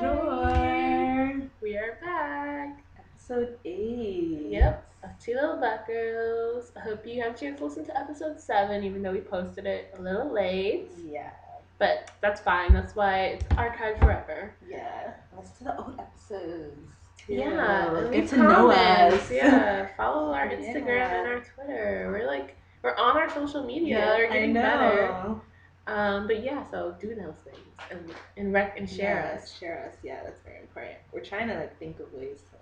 Bonjour. We are back. Episode 8. Yep, of Two Little Black Girls. I hope you have a chance to listen to episode 7, even though we posted it a little late. Yeah. But that's fine. That's why it's archived forever. Yeah. Listen to the old episodes. Yeah, and Get leave to know comments. us. Yeah, follow our Instagram Yeah. and our Twitter. We're on our social media. Yeah, We're getting I better. know. But yeah, so do those things and share us. Share us. Yeah, that's very important. We're trying to think of ways to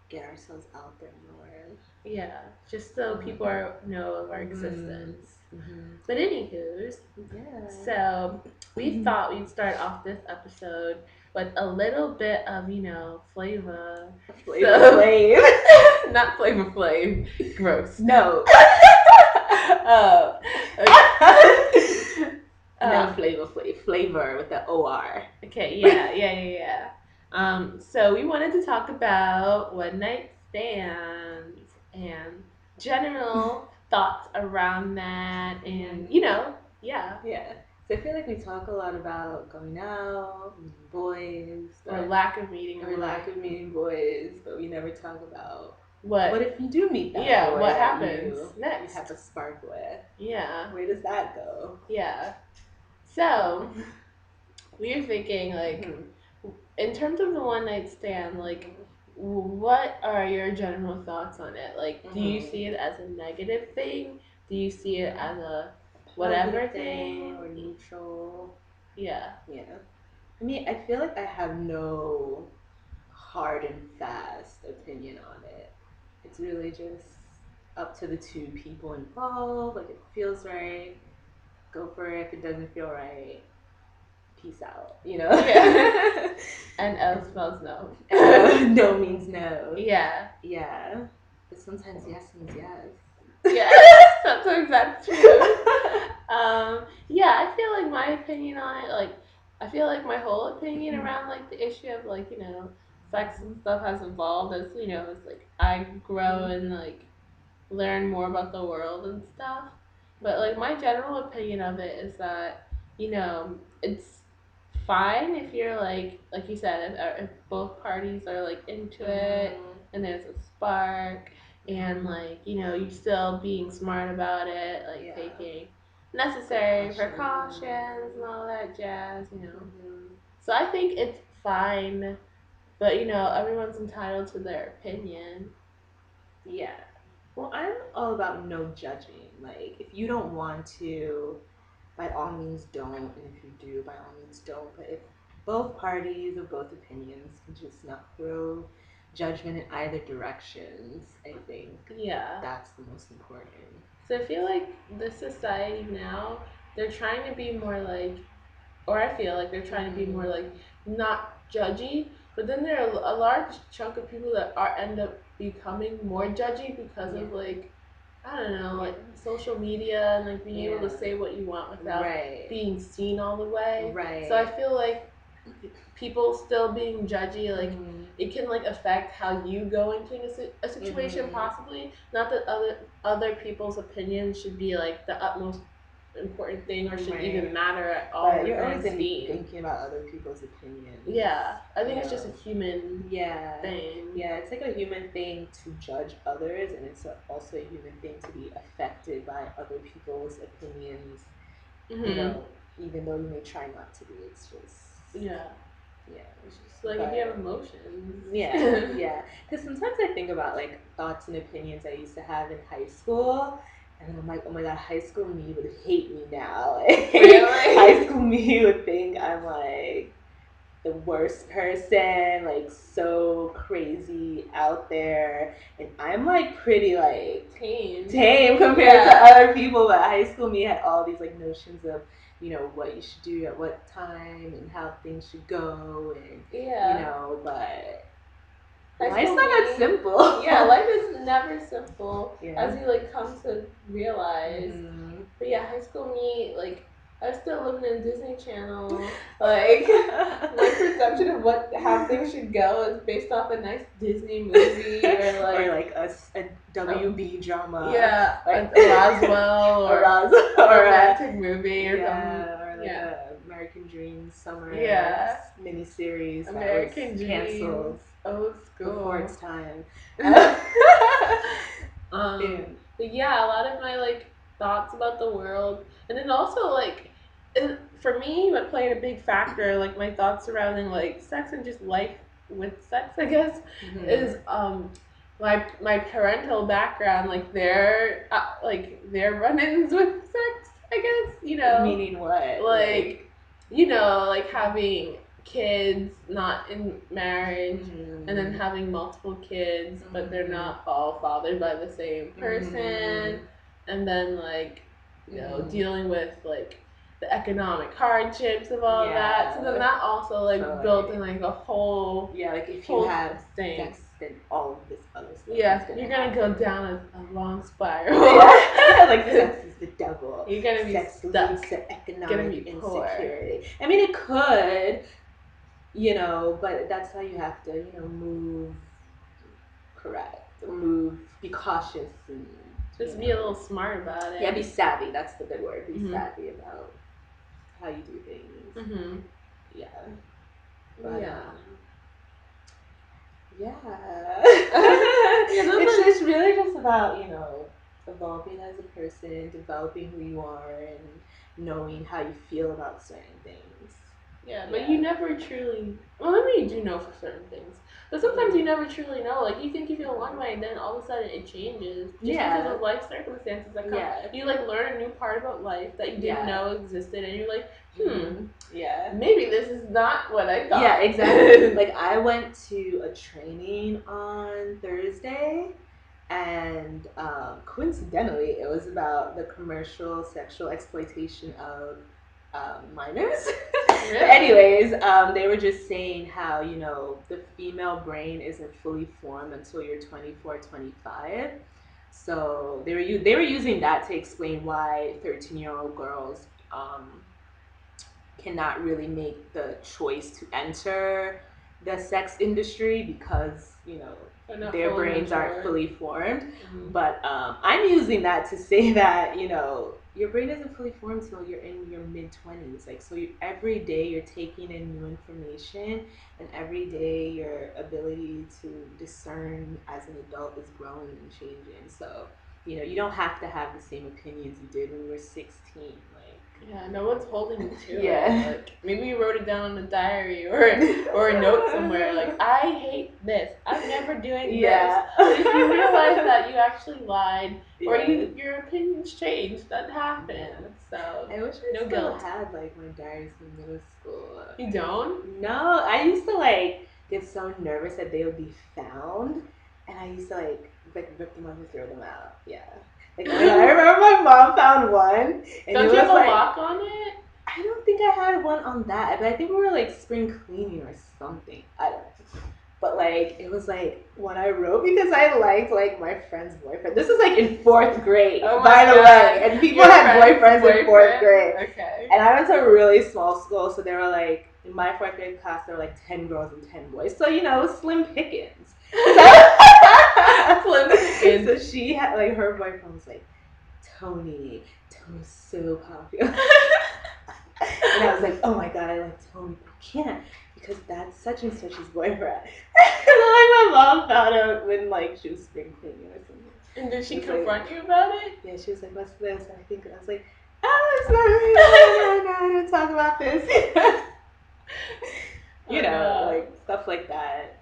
get ourselves out there more. Yeah, just so people know of our existence. Mm-hmm. But anywho's, Yeah. so we thought we'd start off this episode with a little bit of, flavor. Flav. Not Flavor Flav. Gross. No. Not Flavor Flav. Flavor with the OR. Okay, yeah. So we wanted to talk about one night stands and general thoughts around that, and yeah. Yeah. So I feel like we talk a lot about going out, meeting boys, Or lack of meeting boys, but we never talk about what if you do meet that boy what that happens you next. have a spark with. Yeah. Where does that go? Yeah. So we were thinking in terms of the one night stand, what are your general thoughts on it? Do you see it as a negative thing? Do you see it as a whatever thing? Or neutral? Yeah. Yeah. I mean, I feel like I have no hard and fast opinion on it. It's really just up to the two people involved. If it feels right, go for it. If it doesn't feel right, peace out. Yeah. And L spells no. No means no. Yeah. Yeah. But sometimes yes means yes. Yeah, sometimes that's true. Yeah, I feel like my opinion on it, I feel like my whole opinion around the issue of sex and stuff has evolved as as I grow and learn more about the world and stuff. But my general opinion of it is that it's fine if you're like you said if both parties are into it and there's a spark and you're still being smart about it, taking necessary precautions and all that jazz. So I think it's fine, but everyone's entitled to their opinion. Yeah. Well, I'm all about no judging. If you don't want to, by all means don't, and if you do, by all means don't. But if both parties or both opinions can just not throw judgment in either directions, I think that's the most important. So I feel like the society now, they're trying to be more or I feel like they're trying to be more not judgy, but then there are a large chunk of people that end up becoming more judgy because of I don't know, social media and being able to say what you want without being seen all the way. Right. So I feel like people still being judgy, it can affect how you go into a situation possibly. Not that other people's opinions should be the utmost important thing or should even matter at all. But you're always thinking about other people's opinions. Yeah, I think it's just a human thing. Yeah, it's a human thing to judge others, and it's also a human thing to be affected by other people's opinions. Even though you may try not to be, it's just it's just if you have emotions. Yeah. Because sometimes I think about thoughts and opinions I used to have in high school. And I'm like, oh my god, high school me would hate me now. Really? High school me would think I'm the worst person, so crazy out there. And I'm pretty tame compared to other people. But high school me had all these notions of what you should do at what time and how things should go, and but life's not that simple. Yeah, life is never simple, as you come to realize. But yeah, high school me, I was still living in Disney Channel. My perception of how things should go is based off a nice Disney movie or a WB drama. Yeah, a Roswell or a romantic movie or something. Or American Dream summer miniseries American that was canceled old school before its time. But yeah, a lot of my like thoughts about the world, and then also like for me, what played a big factor, like my thoughts surrounding like sex and just life with sex, I guess, is my parental background, like their run-ins with sex, I guess, Meaning what? like like having kids not in marriage, and then having multiple kids, but they're not all fathered by the same person, and then like dealing with like the economic hardships of all that. So then that also like built in like a whole like if you have thing. sex, then all of this other stuff. Yeah, you're gonna go down a long spiral. Like sex is the devil. You're gonna be sex stuck. leads to Gonna economic be insecurity. I mean, it could, but that's how you have to, move correct, be cautious, and just be a little smart about it. Yeah, be savvy. That's the good word. Be savvy about how you do things. Yeah. But, it's really just about, evolving as a person, developing who you are, and knowing how you feel about certain things. Yeah, but you never truly. Well, I mean, you do know for certain things, but sometimes you never truly know. Like you think you feel one way, and then all of a sudden it changes just because of life circumstances that come. You like learn a new part about life that you didn't know existed, and you're like, maybe this is not what I thought. Yeah, exactly. Like I went to a training on Thursday. And coincidentally, it was about the commercial sexual exploitation of minors. Really? Anyways, they were just saying how, the female brain isn't fully formed until you're 24, 25. So they were using that to explain why 13-year-old girls cannot really make the choice to enter the sex industry because, their brains aren't fully formed. But I'm using that to say that, your brain isn't fully formed until you're in your mid-20s. Like, so every day you're taking in new information, and every day your ability to discern as an adult is growing and changing. So, you don't have to have the same opinions you did when you were 16. Yeah, no one's holding you to it. Like maybe you wrote it down in a diary or a note somewhere. Like I hate this. I'm never doing this. But if you realize that you actually lied or your opinions changed, that happens. So I wish I still had like my diaries from middle school. You don't? No, I used to get so nervous that they would be found, and I used to rip them up and throw them out. Yeah. Like, I remember my mom found one. And don't you have a lock on it? I don't think I had one on that, but I think we were spring cleaning or something. I don't know. But it was what I wrote because I liked my friend's boyfriend. This is in 4th grade, by the way. And people had boyfriends in 4th grade. Okay. And I went to a really small school, so there were in my 4th grade class there were 10 girls and 10 boys. So slim pickings. So she had her boyfriend was Tony's so popular. And I was like, oh my god, I like Tony, but I can't because that's such and such's boyfriend. And then my mom found out when she was spring cleaning or something. And did she confront you about it? Yeah, she was like, what's this? And I was like, oh, it's not no, I don't talk about this. Stuff like that.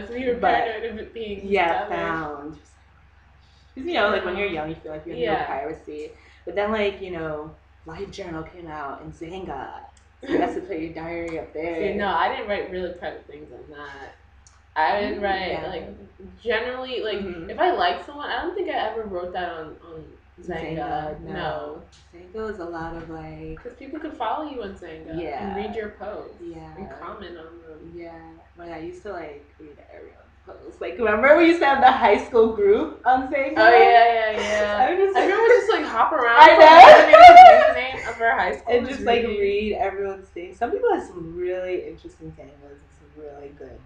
So you were paranoid of it being found. Because, when you're young, you feel like you have no privacy. But then, Life Journal came out and Zanga. So you have to put your diary up there. See, no, I didn't write really private things on that. I didn't write, generally, if I like someone, I don't think I ever wrote that on Zanga. No. Zanga is a lot of, because people can follow you on Zanga and read your posts and comment on them. Yeah. When I used to, read everyone's posts. Remember we used to have the high school group on Zanga? Oh, yeah. I remember just, hop around. I know. The name of our high school. And just, read everyone's things. Some people have some really interesting Zangas and some really good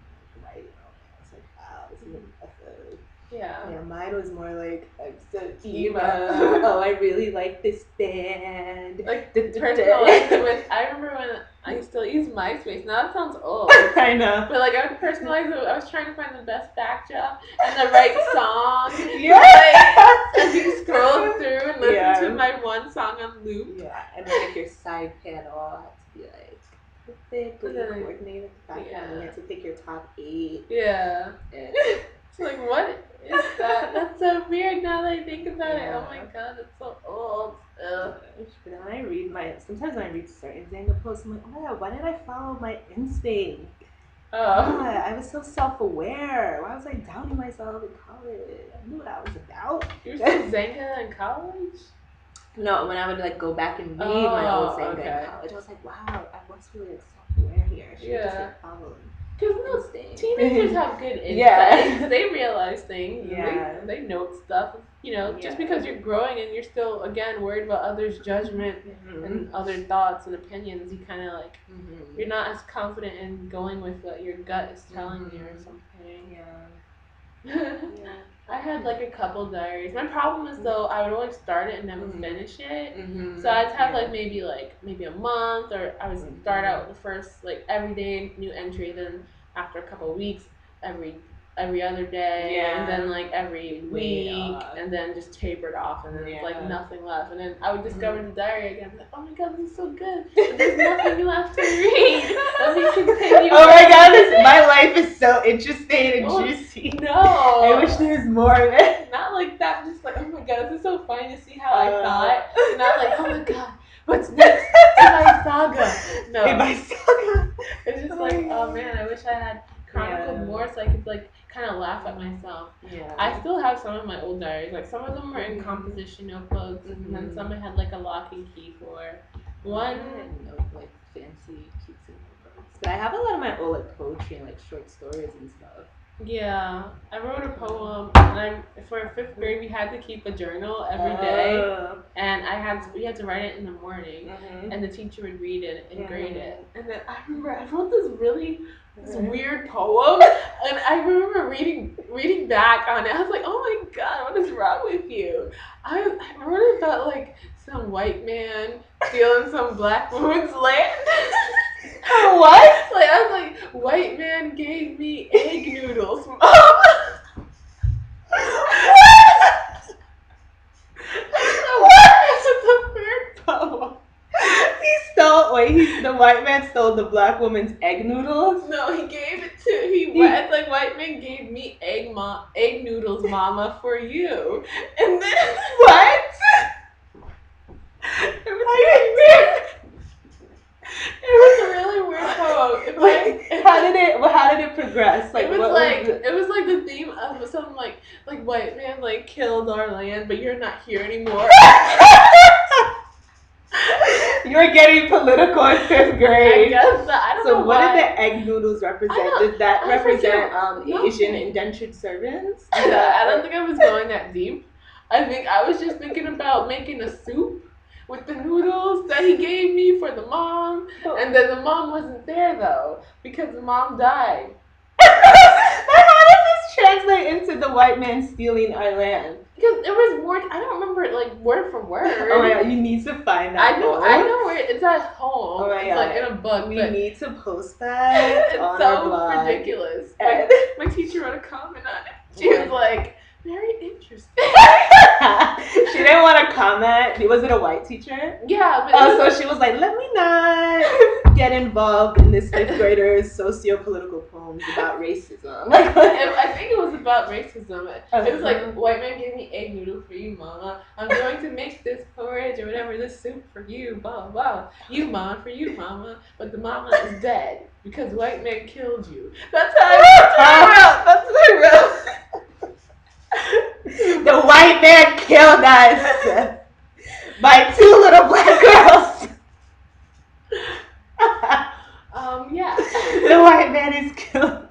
writing on it. It's wow, this is impressive. Yeah, mine was more so emo. Oh, I really like this band. The personal life with. I remember when I still use MySpace. Now that sounds old. I know. But like I would personalize it. I was trying to find the best backdrop and the right song. Yeah. Like, as you scroll through and listen to my one song on loop. Yeah, and then like your side panel had to be like perfectly coordinated with the background. You had to pick your top 8. Yeah. It's like, what is that? That's so weird now that I think about it. Oh my god, it's so old. Ugh. But then sometimes when I read certain Zanga posts, I'm like, oh my god, why did I follow my instinct? God, I was so self-aware. Why was I doubting myself in college? I knew what I was about. You were still Zanga in college? No, when I would like go back and read my old Zanga in college, I was like, wow, I was really like, self-aware here. I should just like follow. Because teenagers have good insight. They realize things. Yeah. They note stuff. You know, just because you're growing and you're still, again, worried about others' judgment and other thoughts and opinions, you kind of like, you're not as confident in going with what your gut is telling you or something. Yeah. I had like a couple diaries. My problem is though I would always start it and never finish it. So I'd have like maybe a month, or I would start out with the first like every day new entry, then after a couple of weeks every other day, and then like every week, and then just tapered off, and then it's like nothing left, and then I would discover the diary again, like, oh my god, this is so good, but there's nothing left to read. Let me continue. Oh my god, my life is so interesting and juicy. No, I wish there was more of it. Not like that. Just like, oh my god, this is so funny to see how I thought. Not like, oh my god, what's next in my saga? No, in my saga. It's just like, oh man, I wish I had chronicled more so I could like kind of laugh at myself. Yeah. I still have some of my old diaries. Like some of them were in composition notebooks, and then some I had like a lock and key for. One like fancy cutesy notebooks. But I have a lot of my old like poetry and like short stories and stuff. Yeah, I wrote a poem, and for 5th grade we had to keep a journal every day, and we had to write it in the morning, and the teacher would read it and grade it. And then I remember I wrote this weird poem, and I remember reading back on it. I was like, oh my god, what is wrong with you? I wrote about like some white man stealing some black woman's land. What? Like I was like, white man gave me egg noodles, mom. The white man stole the black woman's egg noodles? No, he gave it to it's like white man gave me egg noodles, mama, for you. And then what? It was a really weird poem. How did it progress? Like it was like the theme of something like white man like killed our land, but you're not here anymore. You're getting political in 5th grade. I guess I don't know. So what did the egg noodles represent? Did that represent Asian indentured servants? Yeah, I don't think I was going that deep. I think I was just thinking about making a soup with the noodles that he gave me for the mom, and then the mom wasn't there though because the mom died. How does this translate into the white man stealing our land? Because it was more. I don't remember it like word for word. Oh my god, you need to find that. I know where it's at home. Oh my it's god. like in a book. We need to post that. It's on so our blog. ridiculous. My teacher wrote a comment on it. She was like, very interesting. She didn't want to comment. Was it a white teacher? Yeah. But so she was like, let me not get involved in this 5th grader's socio-political poems about racism. I think it was about racism. It was like, white man gave me egg noodle for you, mama. I'm going to make this porridge or whatever, this soup for you, blah, blah. You, mom, for you, mama. But the mama is dead because white man killed you. That's how I wrote. The white man killed us by 2 little black girls. Yeah. The white man is killed us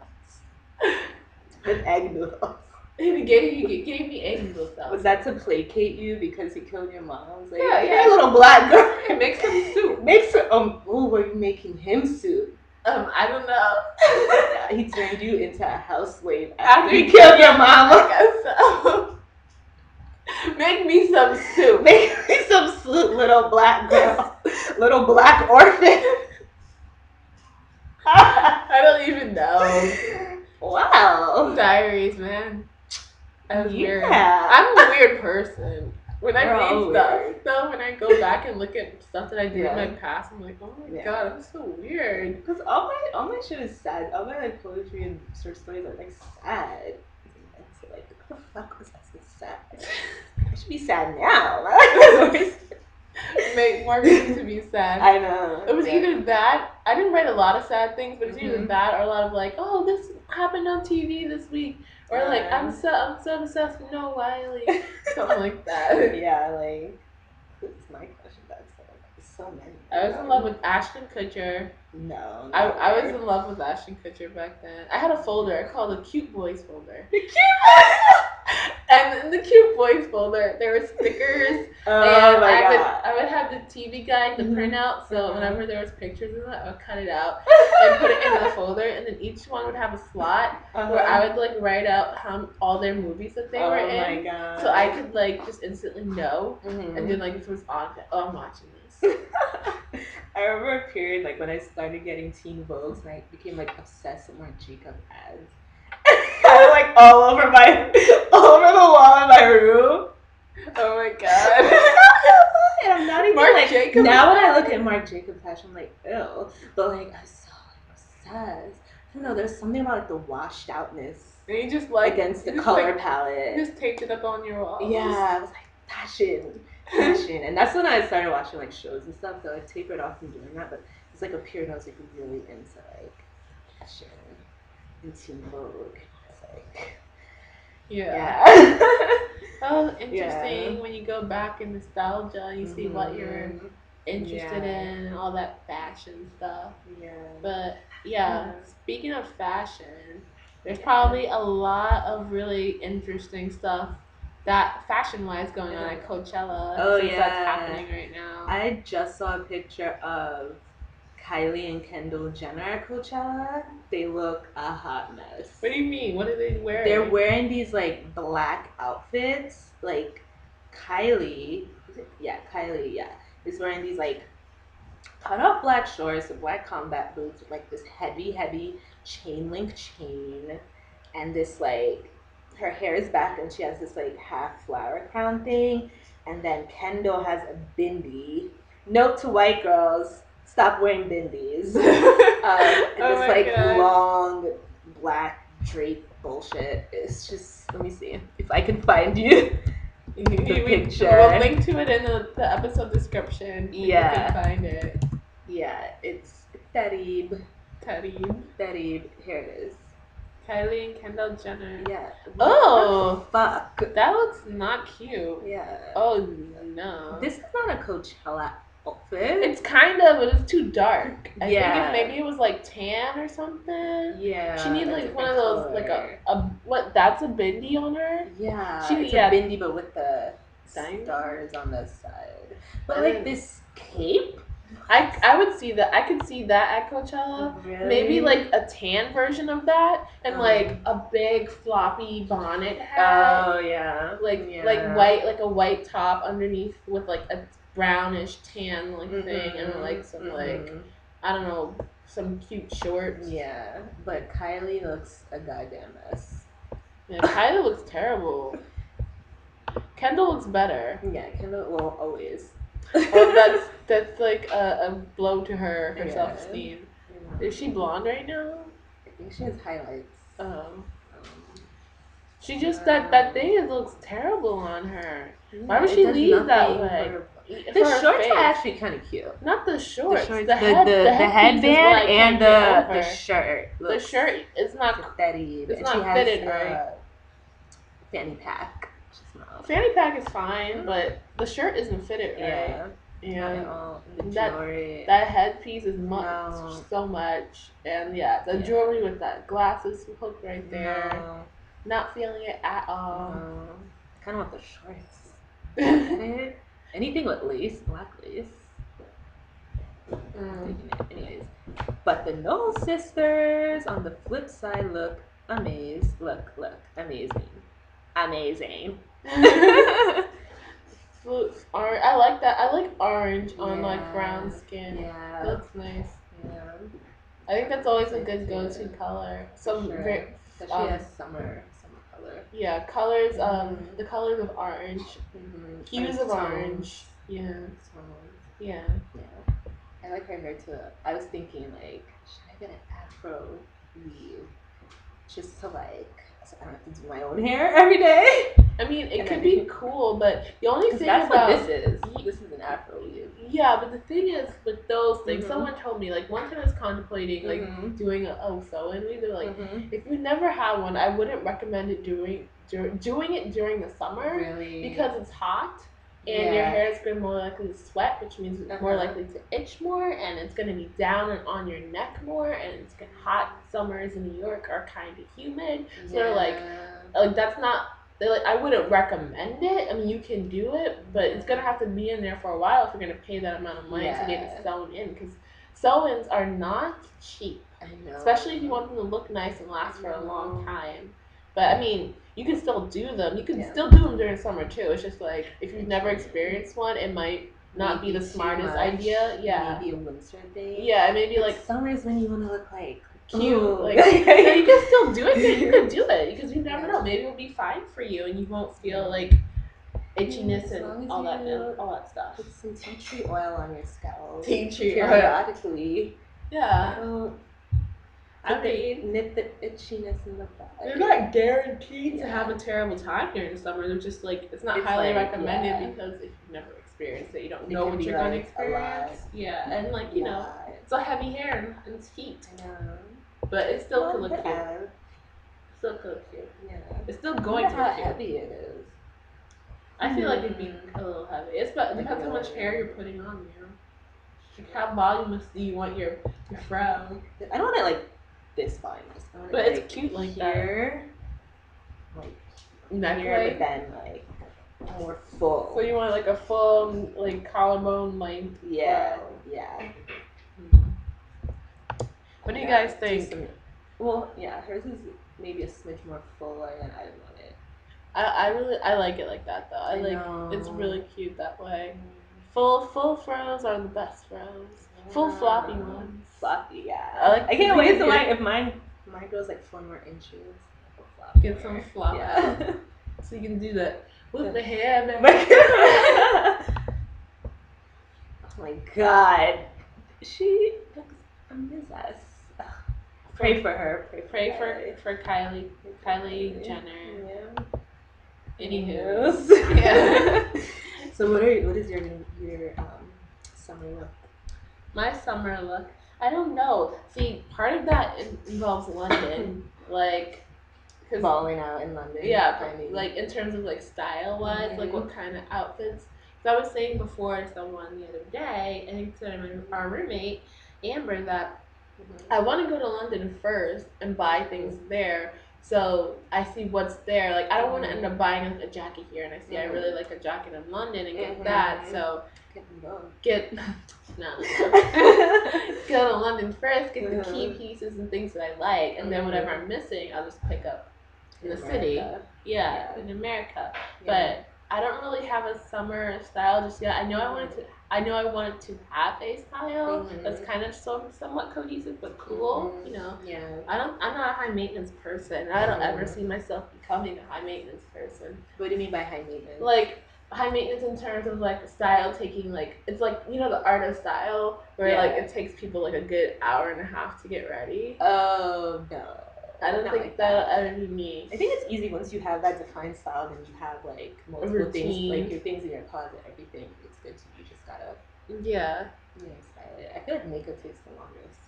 with egg noodles. He gave me egg noodles though. Was that to placate you because he killed your mom? I was like, yeah, little black girl. Make some soup. Were you making him soup? I don't know. He turned you into a house slave after he killed your mama. I guess so. Make me some soup. Make me some soup, little black girl. Little black orphan. don't even know. Wow. Diaries, man. I was weird. Yeah. I'm a weird person. When I We're all read stuff, weird. though, when I go back and look at stuff that I did in my Yeah. past, I'm like, oh my Yeah. god, I'm so weird. Because all my shit is sad. All my like poetry and short stories are like sad. And so like, what the fuck was that so sad? I should be sad now. Make more reason to be sad. I know. It was either that. I didn't write a lot of sad things, but it's either Mhm. that or a lot of like, oh, this happened on TV this week, or like I'm so obsessed with Noah Wiley, something like that. Yeah, like who's my crush in that song? So many. I was in love with Ashton Kutcher. No. I was in love with Ashton Kutcher back then. I had a folder. I called the Cute Boys folder. The cute boys. And in the Cute Boys folder, there were stickers. Oh and my god. I would have the TV guide, the Mhm. printout. So Mhm. whenever there was pictures of it, I would cut it out and put it in the folder. And then each one would have a slot where I would like write out all their movies that they were in. Oh my god. So I could like just instantly know. Mhm. And then like if it was on, oh, I'm watching this. I remember a period like when I started getting Teen Vogues and I became like obsessed with Marc Jacob ads. I was like all over the wall in my room. Oh my god. And I'm not even Marc like Jacob now when I look at Marc Jacob's fashion, I'm like, ew. But like I was so like obsessed. I don't know, there's something about like the washed outness And you just like against the you just, color like, palette. You just taped it up on your wall. Yeah, I was like fashion. And that's when I started watching like shows and stuff. So I tapered off from doing that, but it's like a period I was like really into like fashion and Teen Vogue. It's like Yeah. Oh, interesting. Yeah. When you go back in nostalgia, you see what you're interested Yeah. in and all that fashion stuff. Yeah. But yeah, speaking of fashion, there's probably a lot of really interesting stuff that fashion-wise going on at Coachella. Oh, since yeah. That's happening right now. I just saw a picture of Kylie and Kendall Jenner at Coachella. They look a hot mess. What do you mean? What are they wearing? They're wearing these like black outfits. Like Kylie, is wearing these like cut off black shorts with black combat boots with like this heavy chain link chain, and this like her hair is back and she has this like half flower crown thing, and then Kendall has a bindi. Note to white girls: stop wearing bindis. And this like long black drape bullshit. It's just, let me see if I can find you the picture. We'll link to it in the episode description. Yeah. You can find it. Yeah, it's Tarib. Tarib. Here it is. Kylie and Kendall Jenner. Yeah. Oh, fuck. That looks not cute. Yeah. Oh no. This is not a Coachella outfit. It's kind of, but it's too dark. I Yeah. think maybe it was like tan or something. Yeah. She needs like one of those color. like a what? That's a bindi on her. Yeah. She It's yeah. a bindi, but with the Diamond? stars on the side. But And like then- this cape. I would see that. I could see that at Coachella. Really? Maybe like a tan version of that, and like a big floppy bonnet hat. Oh yeah. Like white, like a white top underneath with like a brownish tan like thing, and like some like I don't know, some cute shorts. Yeah, but Kylie looks a goddamn mess. Yeah, Kylie looks terrible. Kendall looks better. Yeah, Kendall will always. Oh, that's like a blow to her Yeah. self-esteem. Is she blonde right now? I think she has highlights. She just that thing looks terrible on her. Why would she leave that way? The shorts are actually kind of cute. Not the shorts. The headband and the shirt. The shirt is not. It's not fitted right. Fanny pack. Fanny pack is fine, but the shirt isn't fitted right. Yeah. That headpiece is so much, and the jewelry with that glasses hook right there. No. Not feeling it at all. Kind of want the shorts. Anything with lace, black lace. Anyways, but the Knoll sisters on the flip side look amazing. I like that. I like orange on like brown skin. Yeah. It looks nice. Yeah. I think that's always a good go-to color. Especially a summer color. Yeah, colors. The colors of orange, hues of orange. Yeah. Yeah. I like her hair too. I was thinking like, should I get an afro weave just to like, so I don't have to do my own hair every day? I mean, it could be cool, but the only thing that's about what this is. This is an afro weave. Yeah, but the thing is with those things, someone told me like one time I was contemplating like doing a sew-in weave. They're like, if you never had one, I wouldn't recommend it doing it during the summer because it's hot. And your hair is going to more likely to sweat, which means it's more likely to itch more, and it's going to be down and on your neck more, and it's hot summers in New York are kind of humid. So they're like that's not. They're like, I wouldn't recommend it. I mean, you can do it, but it's gonna have to be in there for a while if you're gonna pay that amount of money to get it sewn in, because sew-ins are not cheap. I know. Especially if you want them to look nice and last for a long time. But I mean, you can still do them. You can still do them during summer too. It's just like if you've never experienced one, it might not be the smartest idea. Yeah. Maybe a winter thing. Yeah, maybe like summer's when you want to look like cute. Like so you can still do it. You can do it because you never know. Maybe it'll be fine for you, and you won't feel like itchiness and all that stuff. Put some tea tree oil on your scalp. Tea tree periodically. Yeah. I mean, nip the itchiness in the back. You're not guaranteed to have a terrible time during the summer. They're just like it's not highly recommended because if you've never experienced it, you don't know what you're going to experience. Yeah, and like you know, it's a heavy hair and it's heat. I know. But it still could look cute. Still could look cute. Yeah. It's still going to look cute. How heavy it is. I feel like it'd be a little heavy. It depends how much hair you're putting on, you know. Like how voluminous do you want your fro? I don't want it like this voluminous. But it's cute like here, that. Like here, but then like more full. So you want like a full like collarbone length? Yeah. Yeah. What do you guys think? Well, yeah, hers is maybe a smidge more fuller than I want it. I like it like that though. It's really cute that way. Full fros are the best fros. Yeah. Full floppy ones. Floppy, yeah. I can't wait till if mine goes like 4 more inches. Get some flop. Yeah. So you can do that with the hair. Oh my god, she looks a mess. Pray for her. Pray for Kylie Jenner. Yeah. Anywho. Yeah. So what is your summer look? My summer look, I don't know. See, part of that involves London, like balling out in London. Yeah, like in terms of like style wise, like what kind of outfits. So I was saying before to someone the other day, I think to our roommate Amber, that I want to go to London first and buy things there. So I see what's there. Like I don't want to end up buying a jacket here, and I see I really like a jacket in London and get that. So get go to London first, get the key pieces and things that I like, and then whatever I'm missing, I'll just pick up in the city. Yeah, in America. But I don't really have a summer style just yet. I know I wanted to have a style that's kind of somewhat cohesive but cool, you know. Yeah. I'm not a high maintenance person. I don't ever see myself becoming a high maintenance person. What do you mean by high maintenance? Like high maintenance in terms of like style taking like it's like you know the art of style where like it takes people like a good hour and a half to get ready. Oh no. I don't think that'll ever be me. I think it's easy once you have that defined style, then you have like multiple things, like your things in your closet, everything. It's good to you just gotta style it. I feel like makeup takes the longest.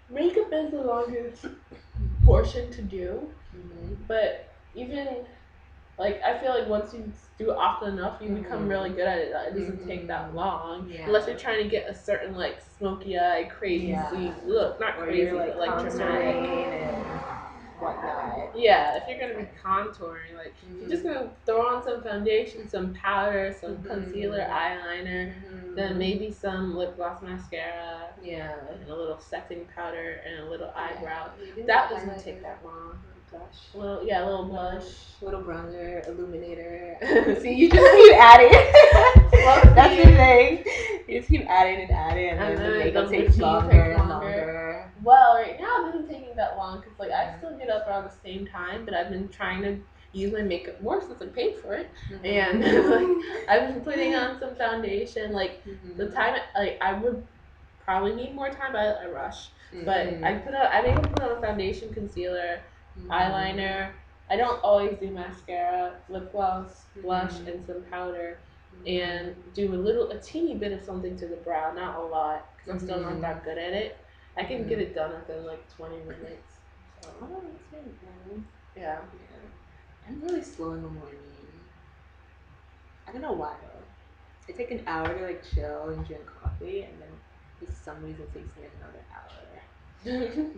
Makeup is the longest portion to do, but even like I feel like once you do it often enough, you become really good at it. It doesn't take that long, unless you're trying to get a certain like smoky eye, crazy look. Not crazy, but like dramatic. Whatnot. Yeah, if you're gonna be contouring, like you're just gonna throw on some foundation, some powder, some concealer, eyeliner, then maybe some lip gloss, mascara, and a little setting powder and a little eyebrow. That doesn't take that long. Blush. A little blush, little bronzer, illuminator. See, you just keep adding. Well, that's the thing. You just keep adding and then the makeup takes longer and longer. Well, right now it doesn't take me that long because like I still get up around the same time, but I've been trying to use my makeup more since I paid for it, and like I've been putting on some foundation. Like the time, like I would probably need more time, but I rush. But I make put on foundation, concealer, eyeliner. I don't always do mascara, lip gloss, blush, and some powder, and do a teeny bit of something to the brow, not a lot, because I'm still not that good at it. I can get it done within like 20 minutes. So. Oh, that's really good. Yeah. I'm really slow in the morning. I don't know why though. I take an hour to like chill and drink coffee, and then for some reason it takes me like another hour.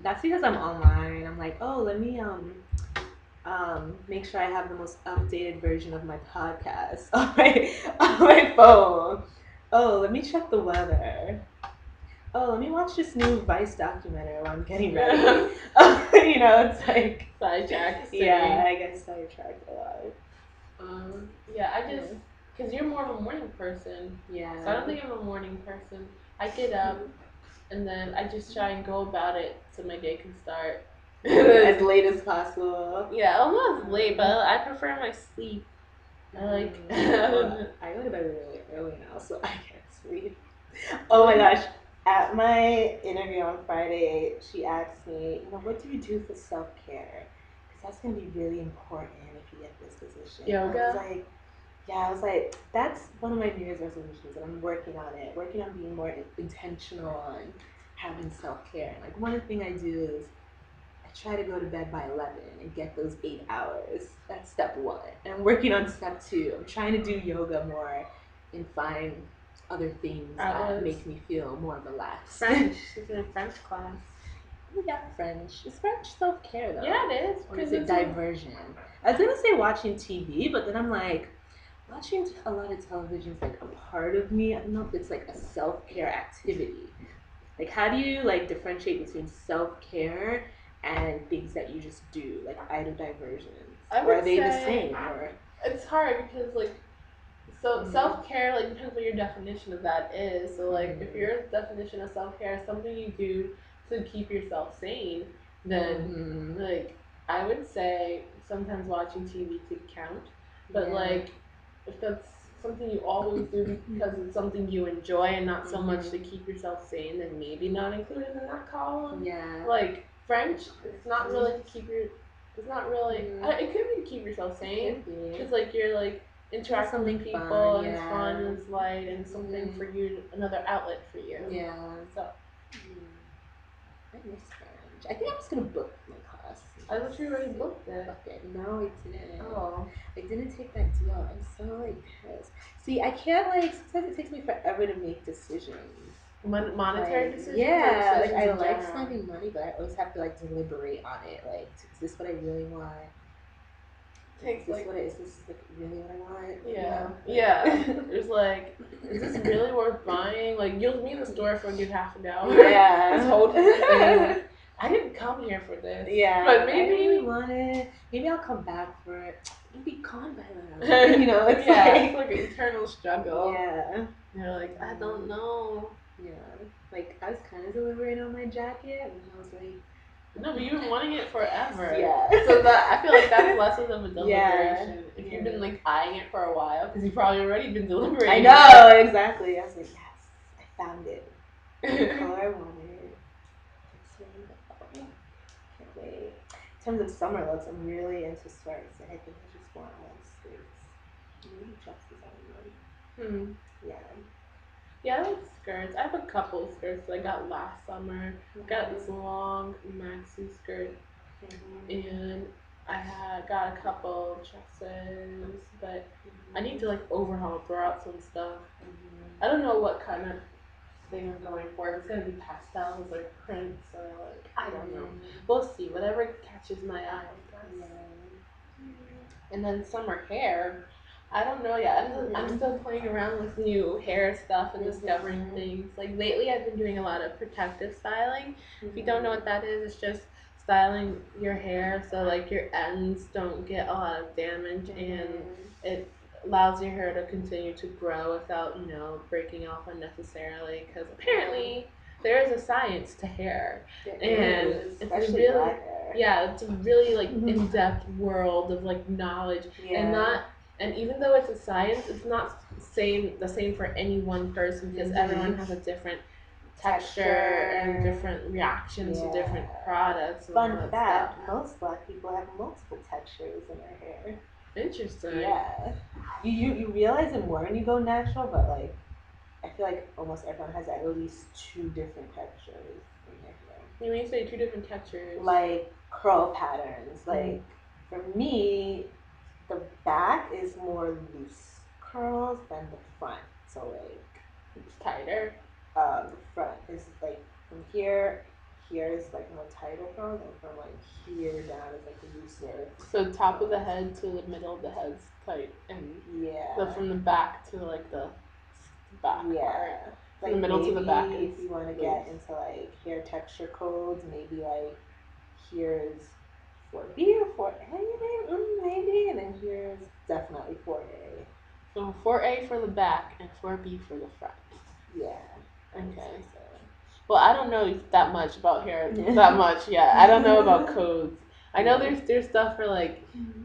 That's because I'm online. I'm like, oh, let me make sure I have the most updated version of my podcast on my phone. Oh, let me check the weather. Oh, let me watch this new Vice documentary while I'm getting ready. You know, it's like sidetracked. Yeah, I get sidetracked a lot. Yeah, I just because you're more of a morning person. Yeah. So I don't think I'm a morning person. I get up and then I just try and go about it so my day can start as late as possible. Yeah, almost late, but I prefer my sleep. I like. I go to bed really early now, so I can't sleep. Oh my gosh. At my interview on Friday, she asked me, what do you do for self-care? Because that's going to be really important if you get this position. Yoga? I was like, that's one of my New Year's resolutions, and I'm working on it. Working on being more intentional on having self-care. Like, one thing I do is I try to go to bed by 11 and get those 8 hours. That's step one. And I'm working on step two. I'm trying to do yoga more and find other things that make me feel more relaxed. French. She's in a French class. Oh, yeah, French. Is French self-care, though? Yeah, it is. Or is it diversion? I was going to say watching TV, but then I'm like, watching a lot of television is like a part of me. I don't know if it's like a self-care activity. Like, how do you like differentiate between self-care and things that you just do, like idle diversions? Or are they the same? Or it's hard because like self-care like depends what your definition of that is. So like if your definition of self-care is something you do to keep yourself sane, then like I would say sometimes watching TV could count. But like if that's something you always do because it's something you enjoy and not so much to keep yourself sane, then maybe not included in that column. Yeah. Like French, it's not really to keep your. It's not really. It could be to keep yourself sane because like you're like interacting with people and it's fun and it's light and something for you, another outlet for you. Yeah. So. I miss French. I think I'm just gonna book my class. I thought you already booked it. No, I didn't. Oh. I didn't take that deal. I'm so like pissed. See, I can't like. Sometimes it takes me forever to make decisions. Monetary decisions. Yeah, like I like spending money, but I always have to like deliberate on it. Like, is this what I really want? Is this like really what I want? Yeah. Yeah. There's like, is this really worth buying? Like, you'll be in the store for a good half an hour. Yeah. This whole thing. I didn't come here for this. Yeah. But maybe I really want it. Maybe I'll come back for it. It'll be gone by then. It's like an eternal struggle. Yeah. You're like, I don't know. Yeah. Like, I was kind of deliberating on my jacket, and I was like, no, but you've been wanting it forever. Yeah. So I feel like that's less of a deliberation. Yeah. If you've been like eyeing it for a while, because you've probably already been deliberating. I know, exactly. I was like, yes, I found it. The color I wanted. It's really good. Can't wait. In terms of summer looks, I'm really into skirts, and I think I just want skirts. Maybe dresses on them. Yeah. Yeah, I like skirts. I have a couple of skirts that I got last summer. I got this long maxi skirt, and got a couple dresses, but I need to like overhaul, throw out some stuff. I don't know what kind of thing I'm going for. If it's gonna be pastels or prints or like I don't know. We'll see. Whatever catches my eye, I guess. And then summer hair. I don't know yet. I'm still playing around with new hair stuff and discovering things. Like lately, I've been doing a lot of protective styling. If you don't know what that is, it's just styling your hair so like your ends don't get a lot of damage and it allows your hair to continue to grow without breaking off unnecessarily. Because apparently, there is a science to hair, and especially really, black hair. Yeah, it's a really like in-depth world of like knowledge, and even though it's a science, it's not the same for any one person because everyone has a different texture and different reactions to different products. Fun fact: most black people have multiple textures in their hair. Interesting. Yeah, you realize it more when you go natural, but like I feel like almost everyone has at least 2 different textures in their hair. You mean you say 2 different textures? Like curl patterns. Like for me, the back is more loose curls than the front. So like it's tighter. The front is like from here is like more tighter curls, and from like here down is like looser. So top of the head to the middle of the head's tight, and so from the back to like the back part. Like the middle to the back. If you want to get into like hair texture codes, maybe like here's 4B or 4A, maybe, and then here's definitely 4A. So 4A for the back and 4B for the front. Yeah. Okay. Well, I don't know that much about hair. That much, yeah. I don't know about codes. I know there's stuff for like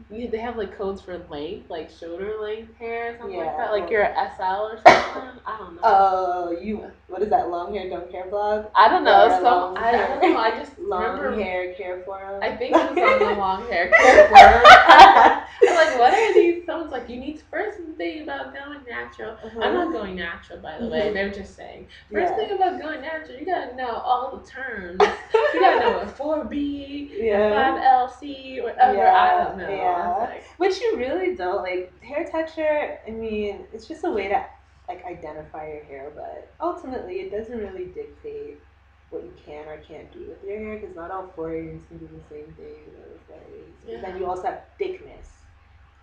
they have like codes for length, like shoulder length hair or something like that. Like you're a SL or something. I don't know. Oh, what is that? Long hair don't care blog? I don't know. I don't know. I just long remember hair care forum. I think it was on the long hair care forum. I'm like, what are these? Someone's like, you need to first think about going natural. I'm not going natural, by the way. They're just saying first thing about going natural, you gotta know all the terms. You gotta know what 4B, 5LC, whatever. I don't know. Yeah. Which you really don't. Like hair texture, I mean, it's just a way to like identify your hair, but ultimately it doesn't really dictate what you can or can't do with your hair because not all foreigners can do the same thing. Then you also have thickness.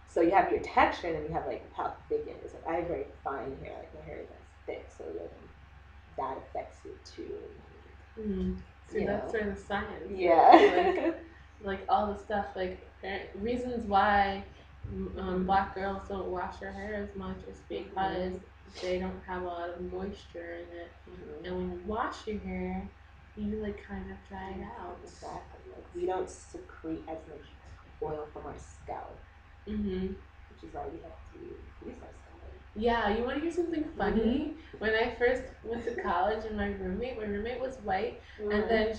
So you have your texture and then you have like how thick it is. Like I have very fine hair, like my hair is thick, so like that affects it too. So that's where the science. Yeah. Like all the stuff, like reasons why black girls don't wash their hair as much is because they don't have a lot of moisture in it, and when you wash your hair, you like kind of dry it out. Exactly. Like we don't secrete as much oil from our scalp, which is why we have to grease our scalp. Yeah, you want to hear something funny? When I first went to college, and my roommate was white, and then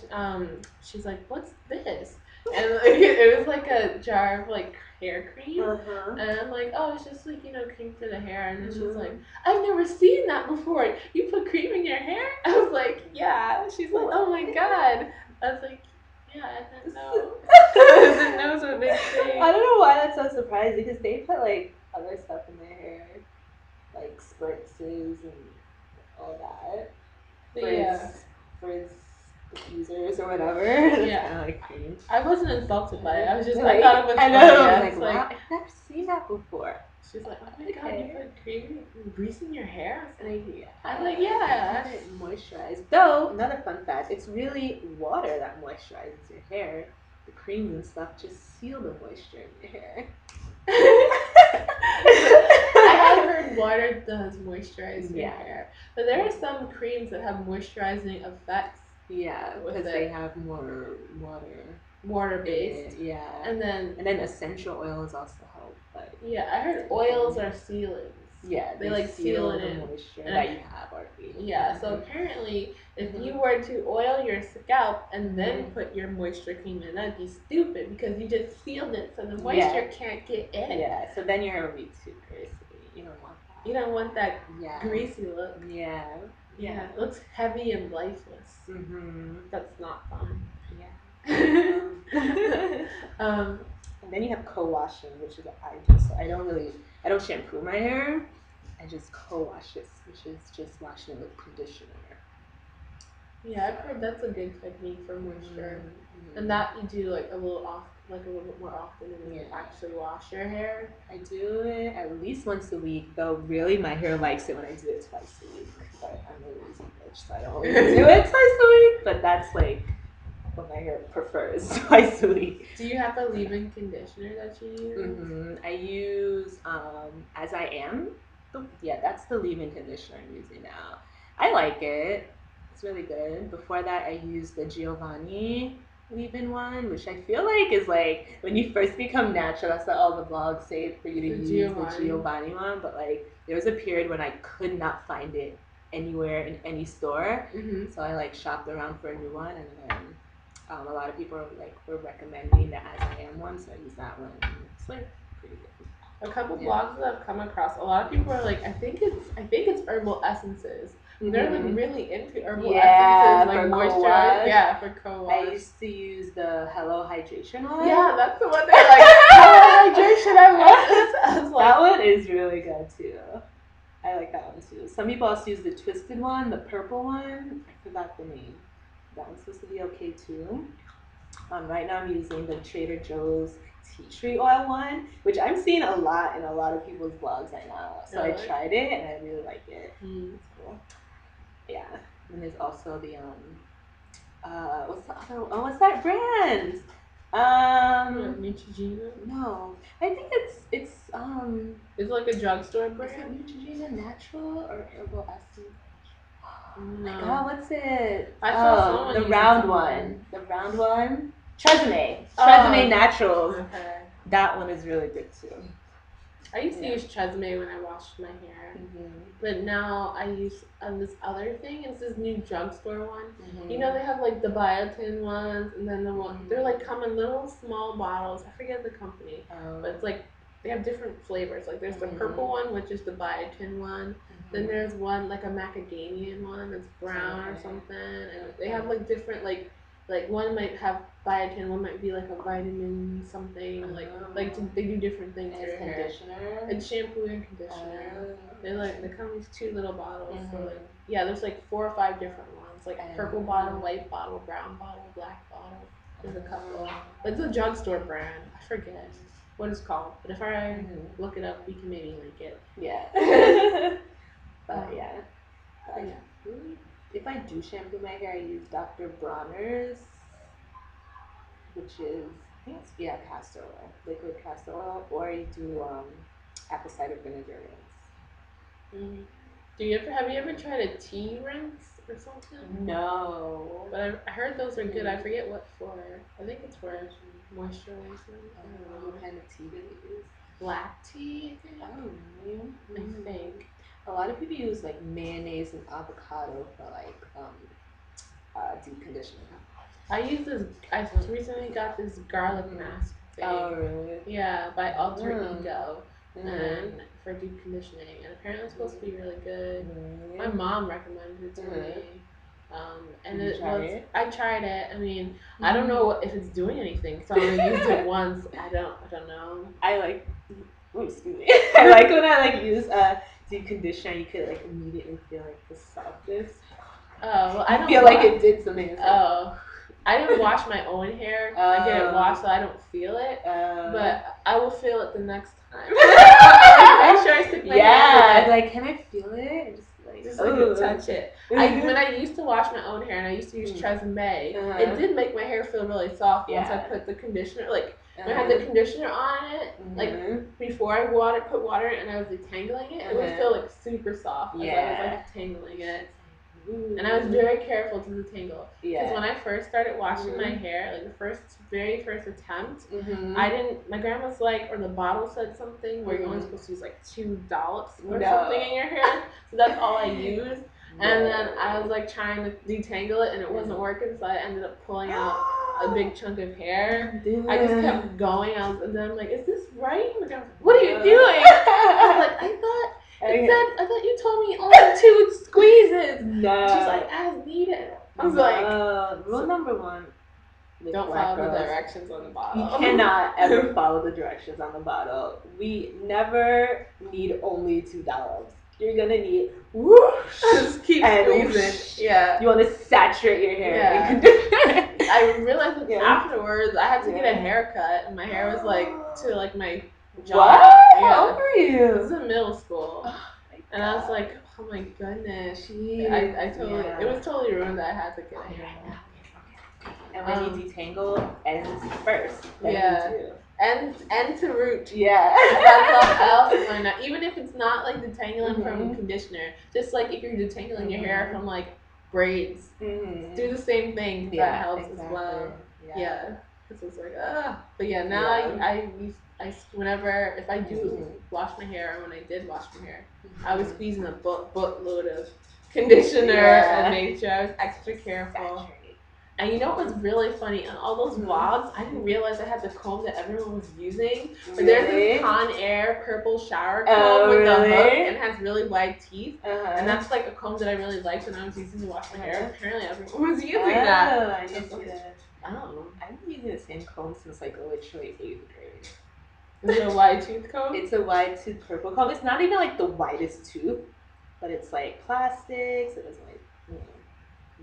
she's like, "What's this?" And like, it was like a jar of like hair cream, and I'm like, "Oh, it's just like cream for the hair." And then she's like, "I've never seen that before. You put cream in your hair?" I was like, "Yeah." She's like, "Oh my god." I was like, "Yeah, I didn't know." I didn't know it was a big thing. I don't know why that's so surprising because they put like other stuff in their hair, like spritzes and all that. Frizz diffusers or whatever. It's kind of like cream. I wasn't insulted by it. I was just I thought it was funny. I was like, wow, I've never seen that before. She's like, "Oh my god, you put cream grease in your hair?" I was like, yeah. It moisturized. Though, another fun fact, it's really water that moisturizes your hair. The creams and stuff just seal the moisture in your hair. I have heard water does moisturize your hair, but there are some creams that have moisturizing effects. Yeah, because they have more water based. Yeah, and then essential oils also help. But I heard oils are sealants. Yeah, they like seal it the in moisture that you have already. Yeah, so apparently, if you were to oil your scalp and then put your moisture cream in, that'd be stupid because you just sealed it, so the moisture can't get in. Yeah, so then your hair will be too greasy. You don't want that. You don't want that greasy look. Yeah. It looks heavy and lifeless. That's not fun. Yeah. And then you have co-washing, which is what I do. So I don't shampoo my hair. I just co-wash this, which is just washing it with conditioner. Yeah, I've heard that's a good technique for moisture, and that you do like a little bit more often than you actually wash your hair. I do it at least once a week, though. Really, my hair likes it when I do it twice a week. But I'm a lazy bitch, so I don't really do it twice a week. But that's like what my hair prefers, twice a week. Do you have a leave-in conditioner that you use? I use As I Am. Yeah, that's the leave-in conditioner I'm using now. I like it. It's really good. Before that, I used the Giovanni leave-in one, which I feel like is like when you first become natural. That's what all the blogs say for you to use the Giovanni one. But like there was a period when I could not find it anywhere in any store, so I like shopped around for a new one, and then a lot of people were recommending the As I Am one, so I used that one. It's like pretty good. A couple blogs that I've come across, a lot of people are like, I think it's herbal essences. They're like really into herbal essences, like moisturize. Yeah, for co-wash. I used to use the Hello Hydration one. Yeah, that's the one they're like, Hello Hydration, I love this. That one is really good too. I like that one too. Some people also use the twisted one, the purple one. I forgot the name. That one's supposed to be okay too. Right now I'm using the Trader Joe's tea tree oil one, which I'm seeing a lot in a lot of people's blogs right now. So I tried it and I really like it. It's cool. Yeah. And there's also the what's the other? Oh, what's that brand? Neutrogena? No, I think it's It's like a drugstore brand. Is it Neutrogena natural or herbal essence? No. God, what's it? I saw the round one. The round one. Tresemme. Tresemme Naturals. Okay. That one is really good too. I used to use Tresemme when I washed my hair, but now I use this other thing. It's this new drugstore one. You know, they have like the biotin ones, and then the one they're like come in little small bottles. I forget the company, but it's like they have different flavors. Like there's the purple one, which is the biotin one. Then there's one like a macadamia one that's brown or something, and they have like different like one might have biotin, one might be like a vitamin something, they do different things to your hair. It's shampoo and conditioner. They come in these 2 little bottles. So like there's like 4 or 5 different ones, like purple bottle, white bottle, brown bottle, black bottle. There's a couple. It's a drugstore brand. I forget what it's called, but if I look it up, we can maybe link it. Yeah. But if I do shampoo my hair, I use Dr. Bronner's, which is, I think it's, castor oil, liquid castor oil, or you do apple cider vinegar rinse. Have you ever tried a tea rinse or something? No. But I heard those are good. I forget what for. I think it's for moisturizing. What kind of tea do you use? Black tea, I think. Oh, really? I think. A lot of people use like mayonnaise and avocado for like deep conditioning. I recently got this garlic mask thing. Oh, really? Yeah, by Alter Ego, and for deep conditioning, and apparently it's supposed to be really good. My mom recommended it to me. And I tried it. I mean, I don't know if it's doing anything. So I only used it once. I don't know. I like when I use deep conditioner. You could like immediately feel like the softness. Oh, well, I don't feel like it did something. Oh, I didn't wash my own hair. I get it washed, so I don't feel it. But I will feel it the next time. Make sure I stick my hand in it. Like, can I feel it? Just touch it. When I used to wash my own hair and I used to use Tresemme, it did make my hair feel really soft once I put the conditioner. Like when I had the conditioner on it, like before I put water in and I was detangling it, it would feel like super soft as I was like detangling it. And I was very careful to detangle because when I first started washing my hair, like the very first attempt, I didn't. My grandma's like, or the bottle said something where you're only supposed to use like 2 dollops or something in your hair, so that's all I used. And then I was like trying to detangle it and it wasn't working, so I ended up pulling out a big chunk of hair. I just kept going, and then I'm like, is this right? My grandma's like, what are you doing? I was like, I thought you told me only 2 squeezes. No. She's like, as needed. I was like, rule number 1. Don't follow the directions on the bottle. You cannot ever follow the directions on the bottle. We never need only $2. You're gonna need whoosh. Just keep squeezing. Yeah. You want to saturate your hair. Yeah. I realized that afterwards I had to get a haircut, and my hair was like to like my jaw. What? How old were you? This was in middle school, and I was like, oh my goodness. I totally. It was totally ruined that I had to get a haircut. And when you detangle, ends first. End to root. Yeah. That's all else is learned out. Even if it's not like detangling from conditioner, just like if you're detangling your hair from like braids. Mm-hmm. Do the same thing. Yeah, That helps exactly. as well. Yeah. Because it's like, but yeah, now Yeah. I whenever if I do Mhm. wash my hair, or when I did wash my hair, Mhm. I was squeezing a boatload of conditioner and made sure I was extra careful. Saturate. And you know what was really funny? On all those Mhm. vlogs, I didn't realize I had the comb that everyone was using. But Really? there's this Conair purple shower comb Oh, with the really? hook and has really wide teeth. Uh-huh. And that's like a comb that I really liked when I was using to wash my hair. Uh-huh. Apparently everyone was using that. Oh, I didn't see that. I don't know. I've been using the same comb since like literally 8th grade. Is it a wide tooth comb? It's a wide tooth purple comb. It's not even like the widest tooth, but it's like plastic, so it doesn't like, you know,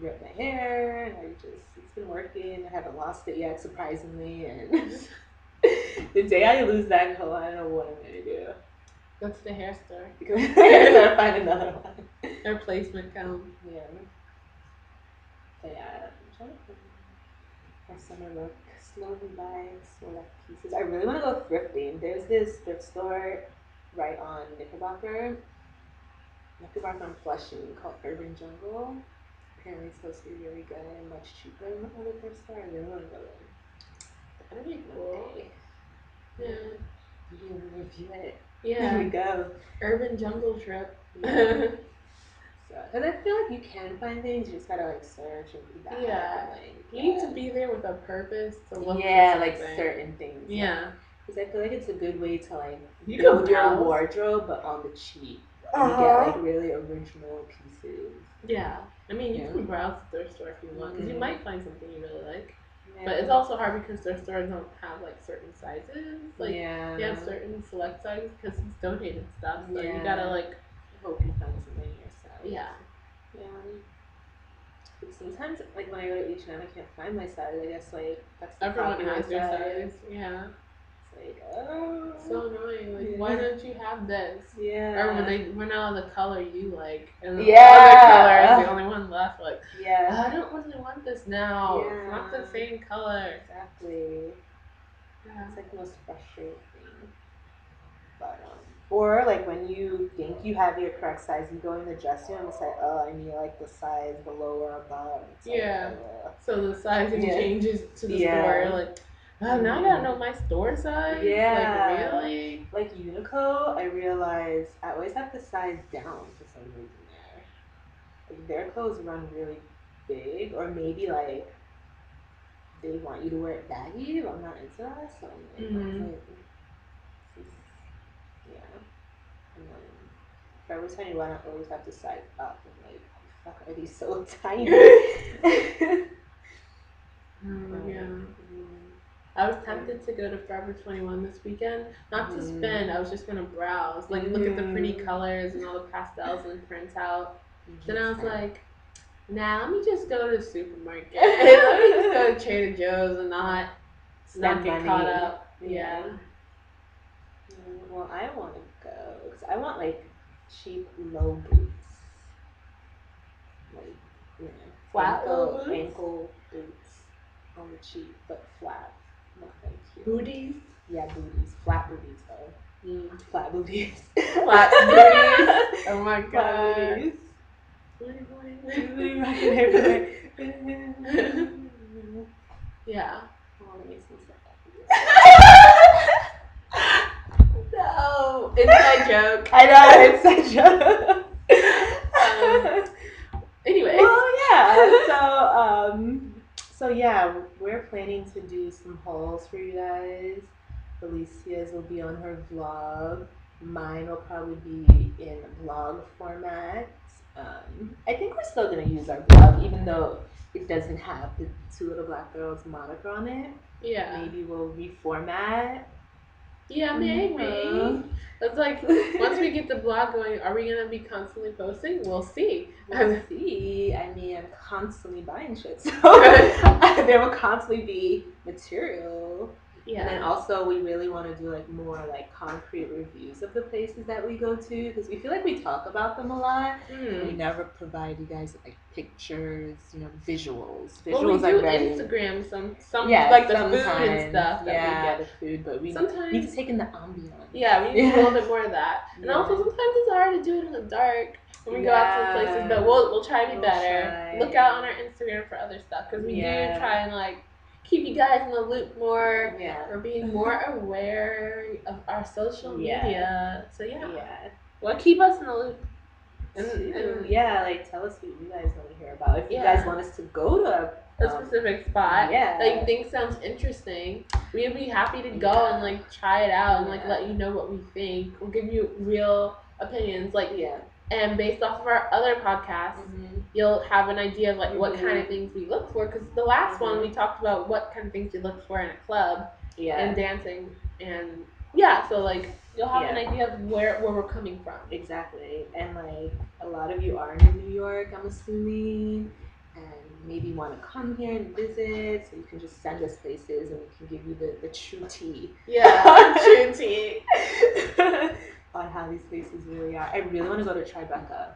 rip my hair. And it's been working. I haven't lost it yet, surprisingly. And the day I lose that comb, I don't know what I'm gonna do. Go to the hair store. I gotta find another one. A replacement comb. Yeah. But yeah, I'm trying to put my summer look. Slowly buy select pieces. I really want to go thrifting. There's this thrift store right on Knickerbocker on Flushing, called Urban Jungle. Apparently it's supposed to be really good and much cheaper than the other thrift store. I really want to go there. That'd be cool. Yeah. You review it. Yeah. There we go. Urban Jungle trip. Yeah. Because I feel like you can find things, you just gotta like search and be back. Yeah. And, like, you need to be there with a purpose to look for like certain things. Yeah. Because I feel like it's a good way to like You build can your browse. wardrobe, but on the cheap. And you get like really original pieces. Yeah. I mean, you can browse the thrift store if you want, because you might find something you really like. But it's also hard because thrift stores don't have like certain sizes. Like you have certain select sizes because it's donated stuff. So you gotta like hope you find something yourself. Yeah. Yeah. But sometimes like when I go to H&M, I can't find my size. I guess like that's the everyone popular has their size. Yeah. It's like, oh, so annoying. Like, why don't you have this? Yeah. Or when they run out of the color you like, and the other color is the only one left. Like, yeah, I don't really want this now. Yeah. It's not the same color. Exactly. Yeah. It's like the most frustrating thing. But or like when you think you have your correct size, you go in the dressing room and say, "Oh, I need like the size below or above." It's like, so the sizing changes to the store. Like, now I gotta know my store size. Yeah. Like really. Like Uniqlo, I realized I always have to size down for some reason there. Like their clothes run really big, or maybe like they want you to wear it baggy, but I'm not into that. So I'm like, yeah. And then Forever 21, I always have to size up. I'm like, fuck, are these so tiny? Yeah. I was tempted to go to Forever 21 this weekend, not to spend. I was just gonna browse, like look at the pretty colors and all the pastels and print out. Then I was like, nah, let me just go to the supermarket. Let me just go to Trader Joe's and not get caught up. Yeah. Well, I want to go because I want like cheap low boots, like flat low boots, ankle boots, on the cheap but flat. Not like cute. Booties. Yeah, booties. Flat booties though. Flat booties. Flat booties. Oh my god. Yeah. Oh, that makes me sad. No. Inside joke. I know, inside joke. Anyway. Well, yeah. So yeah, we're planning to do some hauls for you guys. Alicia's will be on her vlog. Mine will probably be in vlog format. I think we're still gonna use our vlog, even though it doesn't have the Two Little Black Girls moniker on it. Yeah. Maybe we'll reformat. Yeah, maybe. It's like once we get the blog going, are we gonna be constantly posting? We'll see. We'll see. I mean, I'm constantly buying shit, so there will constantly be material. Yeah. And then also we really want to do like more like concrete reviews of the places that we go to, because we feel like we talk about them a lot, and we never provide you guys with like pictures, visuals. Well, we do Instagram some like the food and stuff. Yeah, the food, but we sometimes need to take in the ambiance. Yeah, we need to do a little bit more of that. And also sometimes it's hard to do it in the dark. when we go out to the places, but we'll try to be better. Try. Look out on our Instagram for other stuff because we do try and like keep you guys in the loop more. Yeah. We're being more aware of our social media. So well, keep us in the loop. And like tell us what you guys want to hear about. If you guys want us to go to a specific spot, that you think sounds interesting, we'd be happy to go and like try it out and like let you know what we think. We'll give you real opinions, like and based off of our other podcasts, you'll have an idea of like what kind of things we look for. Because the last one we talked about what kind of things we look for in a club and dancing, and so like you'll have an idea of where we're coming from. Exactly, and like a lot of you are in New York, I'm assuming, and maybe want to come here and visit, so you can just send us places and we can give you the true tea. Yeah, true tea. On how these places really are. I really want to go to Tribeca.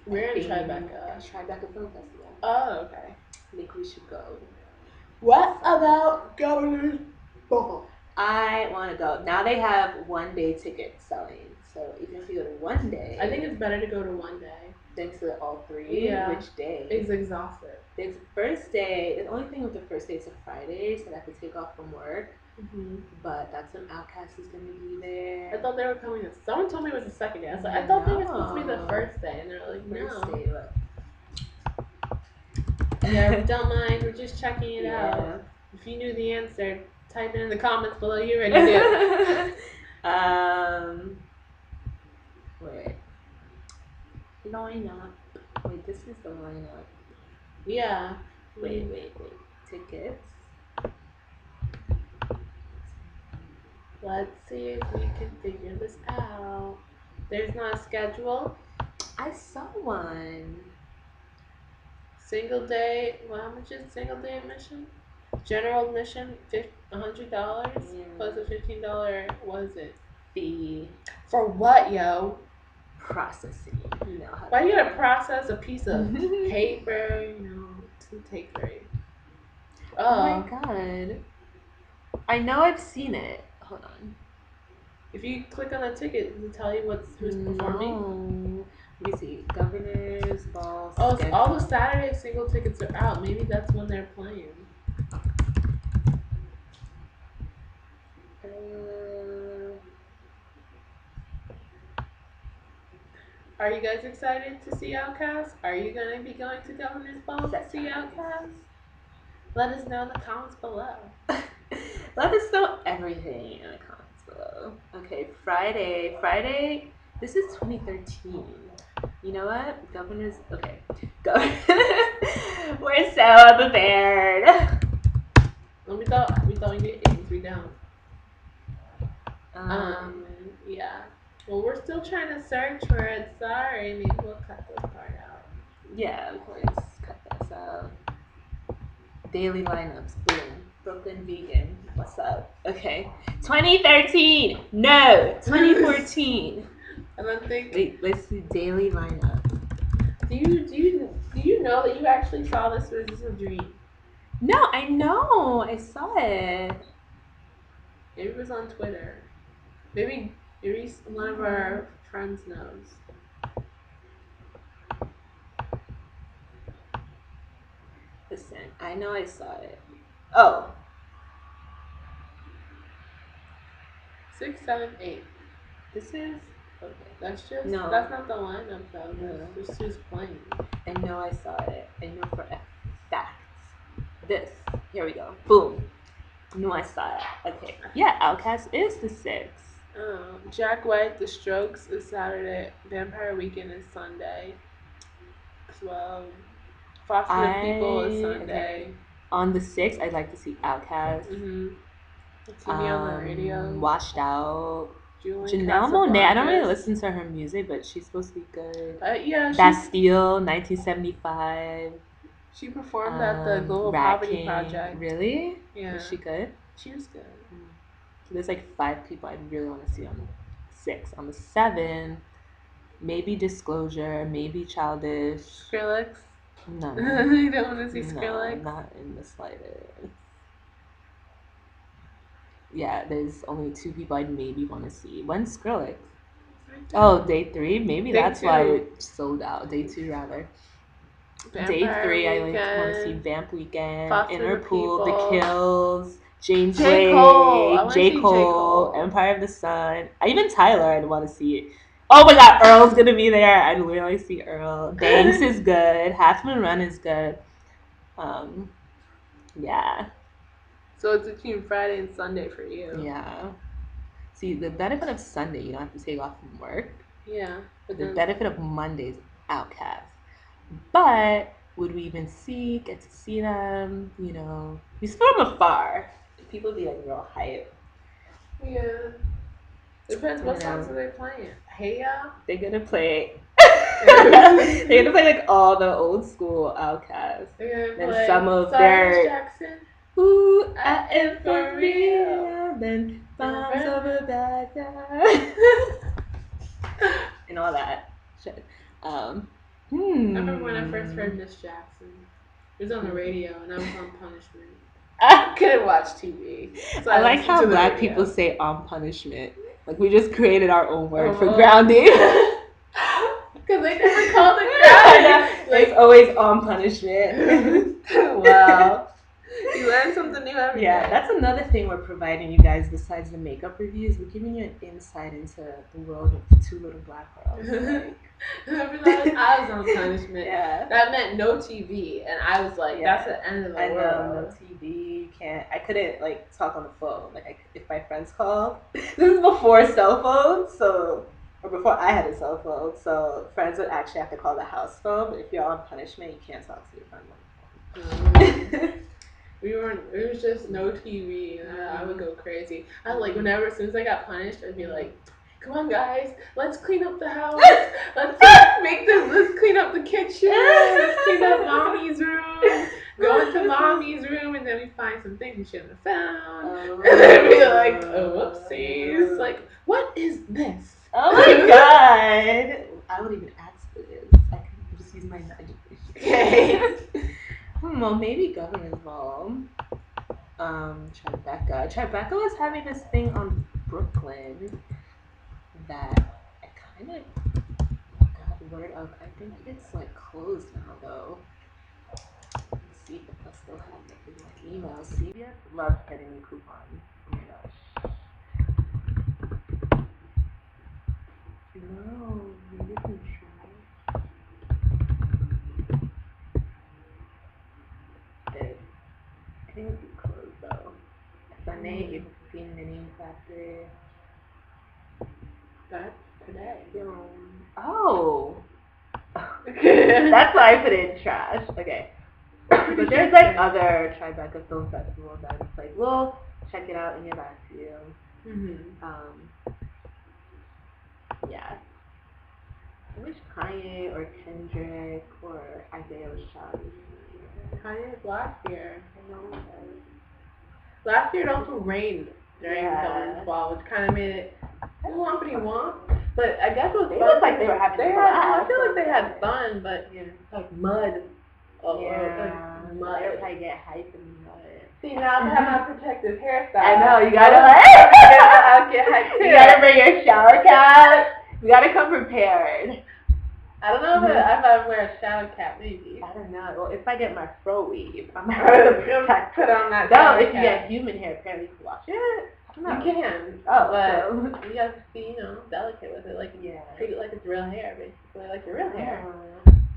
We're in Tribeca. Tribeca Film Festival. Oh, okay. I think we should go. What about Governor's Ball? I want to go. Now they have 1 day tickets selling. So even if you go to 1 day. I think it's better to go to 1 day. Than to all 3. Yeah. Which day? It's exhausted. The first day, the only thing with the first day is a Friday, so I have to take off from work. But that's when Outkast is going to be there. I thought they were coming. Someone told me it was the second day. I was like, I thought they were supposed to be the first day, and they're like, no. First day, look. Yeah, we don't mind. We're just checking it out. If you knew the answer, type it in the comments below. You already did. Wait. Lineup. Wait, this is the lineup. Yeah. Wait. Tickets. Let's see if we can figure this out. There's not a schedule. I saw one. Single day. Well, how much is single day admission? General admission, $100 plus a $15. What is it? Fee. For what, yo? Processing. You know how. Why you gotta process a piece of paper? To take 3. Oh my god. I know I've seen it. Hold on. If you click on the ticket, does it tell you who's performing? Let me see. Governor's Ball. Oh, so all the Saturday single tickets are out. Maybe that's when they're playing. Are you guys excited to see Outkast? Are you going to be going to Governor's Ball to see Outkast? Let us know in the comments below. Let us know everything in the comments below. Okay, Friday. This is 2013. You know what? Governor's. Okay. We're so prepared. We thought we did 83 down. Yeah. Well, we're still trying to search for it. Sorry, maybe we'll cut this part out. Yeah, of course. Cut this out. Daily lineups. Boom. Brooklyn Vegan. What's up? Okay. 2013. No. 2014. I don't think. Wait, let's see daily lineup. Do you know that you actually saw this, or is this a dream? No, I know. I saw it. Maybe it was on Twitter. Maybe one of our friends knows. Listen, I know I saw it. Oh. 6, 7, 8. This is okay. That's just no. That's not the lineup though. No. This who's playing. I know I saw it. I know for a fact. This. Here we go. Boom. I know I saw it. Okay. Yeah, Outkast is the 6th. Jack White, The Strokes is Saturday. Vampire Weekend is Sunday. Well, Foster the People is Sunday. Okay. On the 6th, I'd like to see Outkast. It's gonna be on the radio. Washed Out. Janelle Monáe. I don't really listen to her music, but she's supposed to be good. Yeah. Bastille, 1975. She performed at the Global Poverty Project. Really? Yeah. Was she good? She was good. So there's like 5 people I really want to see on the 6th. On the 7th, maybe Disclosure, maybe Childish. Skrillex? No. You don't want to see Skrillex? No, not in the slightest. Yeah, there's only 2 people I'd maybe want to see. When's Skrillex? Weekend. Oh, day 3? Maybe Day that's why 2. we're sold out. Day 2, rather. Vampire Day 3, I Weekend. want to see Vamp Weekend, Foster the Interpol, The People. Kills, James J. Blake, Cole. I wanna J. see J. Cole, Cole. Empire of the Sun. Even Tyler, I'd want to see it. Oh my god, Earl's gonna be there. I'd really see Earl. Banks is good. Halfman Run is good. Yeah. So it's between Friday and Sunday for you. Yeah. See, the benefit of Sunday, you don't have to take off from work. Yeah. But The then benefit of Monday's Outcast. But would we even get to see them? You know, we from afar. People be like real hype. yeah. Depends what You songs know. are they playing. Hey ya. They're gonna play. They're gonna play like all the old school Outcasts. They're gonna Then play some of Sorry, Miss their Jackson. Ooh, I am for real. Then bombs over Baghdad. And all that shit. I remember when I first heard Miss Jackson. It was on the radio and I was on punishment. I couldn't watch TV. So I like how black radio. people say on punishment. Like we just created our own word for Oh. grounding. Because they never called it grounding. Like, it's always on punishment. Wow. You learn something new every day. That's another thing we're providing you guys besides the makeup reviews. We're giving you an insight into the world of Two Little Black Girls. Like, I was on punishment. Yeah. That meant no TV, and I was like, that's the end of the world. I know, no TV. I couldn't like talk on the phone. Like if my friends called. This is before cell phones, or before I had a cell phone. So friends would actually have to call the house phone. But if you're on punishment, you can't talk to your friend on the phone. It was just no TV, and I would go crazy. I like as soon as I got punished, I'd be like, "Come on, guys, let's clean up the house. Let's clean up the kitchen. Let's clean up mommy's room. Go into mommy's room, and then we find some things we shouldn't have found. And then be like, oh, whoopsies. Like, what is this? Oh my god! I would even ask what it is. I can just use my imagination. Okay. Well, maybe Governor's Ball. Tribeca. Tribeca was having this thing on Brooklyn that I kind of got word of. I think it's like closed now though. Let's see if I still have it in my email. CVS loves getting me coupons. Oh my gosh. No, maybe we can try. I think it'd be closed though. Sunday, April 15th, Mini Factory. That's today. Oh. That's why I put it in trash. Okay. But there's like other Tribeca Film Festivals that it's like, we'll check it out and get back to you. Yeah. I wish Kanye or Kendrick or Isaiah was shot. Kanye was last year. I know. Last year it also rained during Governor's Ball, which kind of made it wompity womp. But I guess it was fun. Looked like they were having I feel like they had fun, but like mud. Like mud. I get hype in the mud. See, now I have my protective hairstyle. I know, you gotta get hype. You gotta bring your shower cap. You gotta come prepared. I don't know if I wear a shower cap, maybe. I don't know. Well, if I get my fro weave, I'm gonna put on that. No, if you get human hair, apparently you can wash it. No. You can. Oh, but you have to be, delicate with it. Like, treat it like it's real hair, basically, like your real hair.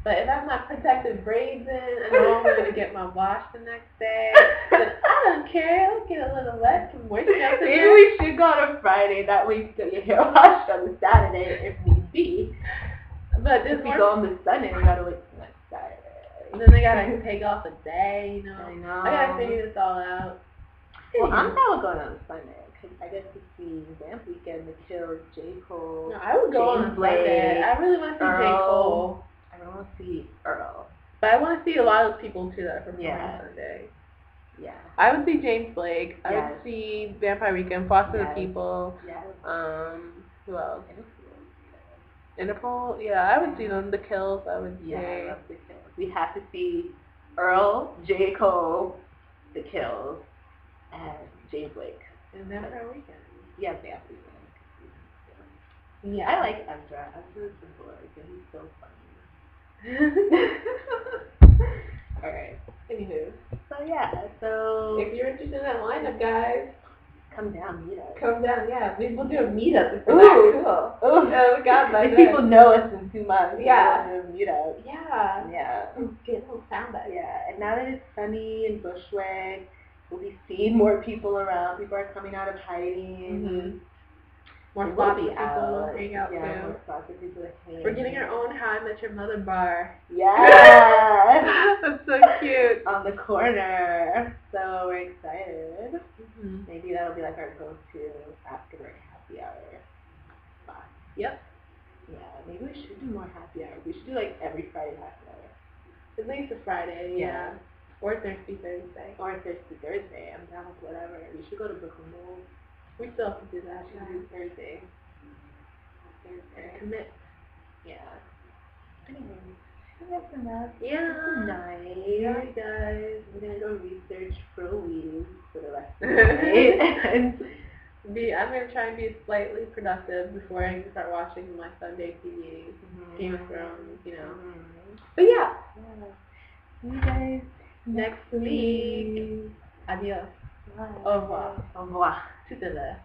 But if I have my protective braids in, and I'm going to get my wash the next day, then I don't care. I'll get a little wet from moisture. Maybe we should go on a Friday. That way you can get your hair washed on Saturday if need be. But if we go on the Sunday, we gotta wait till next Saturday. And then they gotta take off a day, I know. I gotta figure this all out. Well, I'm down with going on Sunday. Cause I get to see Vamp Weekend, The Kills, J. Cole. No, I would go on Sunday. I really want to see J. Cole. I want to see Earl. But I want to see a lot of people too that are performing on Sunday. Yeah. I would see James Blake. I would see Vampire Weekend, Foster the People. Yes. Who else? Interpol? Yeah, I would see them. The Kills, I would say. Yeah, I love The Kills. We have to see Earl, J. Cole, The Kills, and James Blake. And Vampire Weekend. Yeah, Vampire Weekend. Yeah, I like Ezra. Ezra's the boy, and he's so funny. Alright. Anywho. So yeah, so if you're interested in that lineup, guys, come down, meet us. Come down, yeah. Maybe we'll do a meetup if Ooh, we're that cool. Ooh. Oh God, by if then. people know us in 2 months, Yeah. we'll do a meetup. Yeah. Yeah. Get a little sound out. Yeah, and now that it's sunny and Bushwick, we'll be seeing more people around. People are coming out of hiding. Mm-hmm. More We'll spots be for people out. to hang out Yeah, to. more spots for people to hang. We're getting our own How I Met Your Mother bar. Yeah. That's so cute. On the corner. So we're excited. Mm-hmm. Maybe that'll be like our go-to after work happy hour spot. Yep. Yeah, maybe we should do more happy hour. We should do like every Friday happy hour. At least a Friday, yeah. Or Thursday. Or Thursday. I'm down with whatever. We should go to Brooklyn Bowl. We still have to do that. We should do Thursday. Commit. Yeah. Anyway, that's enough. Yeah. Good night. Alright, guys. We're gonna go research pro wheels for the rest of the night. And I'm gonna try and be slightly productive before I start watching my Sunday TV, Game of Thrones, you know. But yeah. See you guys next week. Adios. Bye. Au revoir. Au revoir. Tout à l'heure.